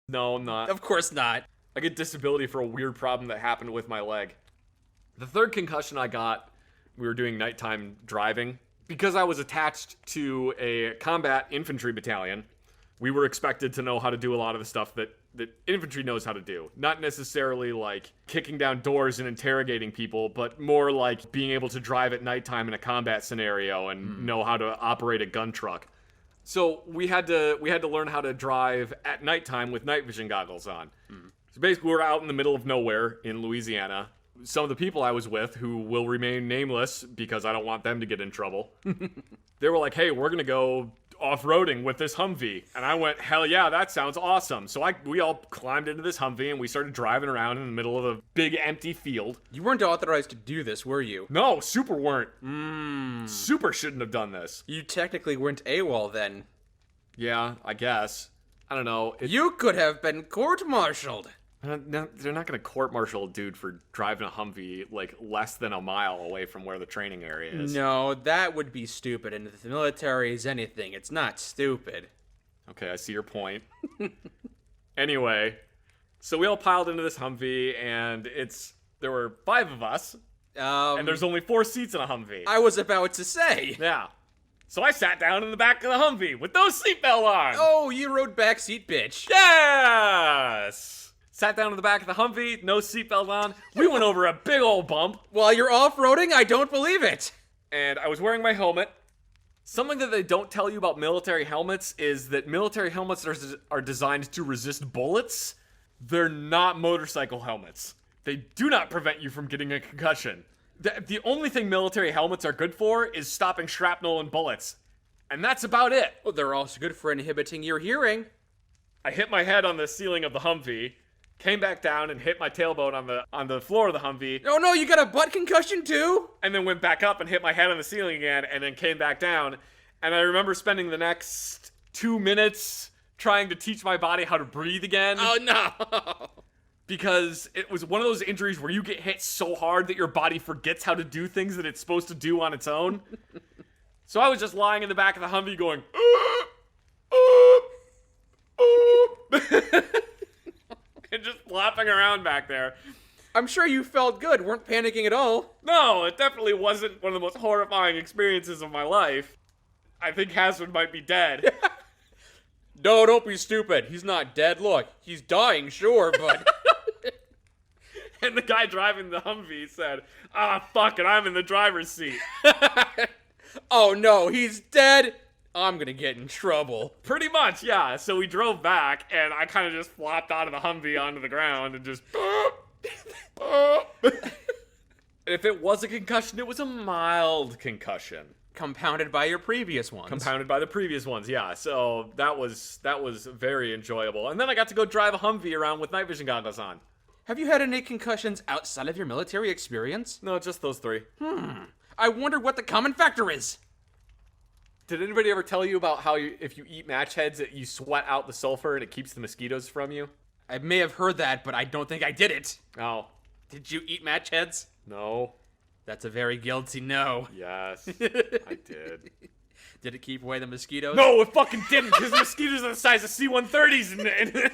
No, I'm not. Of course not. I get disability for a weird problem that happened with my leg. The third concussion I got, we were doing nighttime driving. Because I was attached to a combat infantry battalion, we were expected to know how to do a lot of the stuff that infantry knows how to do. Not necessarily like kicking down doors and interrogating people, but more like being able to drive at nighttime in a combat scenario and know how to operate a gun truck. So we had to learn how to drive at nighttime with night vision goggles on. So basically, we were out in the middle of nowhere in Louisiana. Some of the people I was with, who will remain nameless because I don't want them to get in trouble, they were like, hey, we're going to go off-roading with this Humvee. And I went, hell yeah, that sounds awesome. So we all climbed into this Humvee and we started driving around in the middle of a big empty field. You weren't authorized to do this, were you? No, Super weren't. Super shouldn't have done this. You technically weren't AWOL then. Yeah, I guess. I don't know. You could have been court-martialed. They're not going to court-martial a dude for driving a Humvee like less than a mile away from where the training area is. No, that would be stupid, and if the military is anything, it's not stupid. Okay, I see your point. Anyway, so we all piled into this Humvee, and there were 5 of us, and there's only 4 seats in a Humvee. I was about to say. Yeah. So I sat down in the back of the Humvee with no seatbelt on. Oh, you rode backseat, bitch. Yes! Sat down in the back of the Humvee, no seatbelt on. We went over a big old bump. While you're off-roading, I don't believe it. And I was wearing my helmet. Something that they don't tell you about military helmets is that military helmets are designed to resist bullets. They're not motorcycle helmets. They do not prevent you from getting a concussion. The only thing military helmets are good for is stopping shrapnel and bullets. And that's about it. Well, they're also good for inhibiting your hearing. I hit my head on the ceiling of the Humvee, came back down and hit my tailbone on the floor of the Humvee. Oh no, you got a butt concussion too? And then went back up and hit my head on the ceiling again, and then came back down. And I remember spending the next 2 minutes trying to teach my body how to breathe again. Oh no. Because it was one of those injuries where you get hit so hard that your body forgets how to do things that it's supposed to do on its own. So I was just lying in the back of the Humvee going, and just flopping around back there. I'm sure you felt good, weren't panicking at all. No, it definitely wasn't one of the most horrifying experiences of my life. I think Haswin might be dead. No, don't be stupid. He's not dead. Look, he's dying, sure, but... And the guy driving the Humvee said, fuck it, I'm in the driver's seat. Oh no, he's dead? I'm gonna get in trouble. Pretty much, yeah. So we drove back, and I kind of just flopped out of the Humvee onto the ground and just... If it was a concussion, it was a mild concussion. Compounded by your previous ones. Compounded by the previous ones, yeah. So that was very enjoyable. And then I got to go drive a Humvee around with night vision goggles on. Have you had any concussions outside of your military experience? No, just those 3. I wonder what the common factor is. Did anybody ever tell you about how if you eat match heads, you sweat out the sulfur and it keeps the mosquitoes from you? I may have heard that, but I don't think I did it. Oh. Did you eat match heads? No. That's a very guilty no. Yes, I did. Did it keep away the mosquitoes? No, it fucking didn't, because the mosquitoes are the size of C-130s and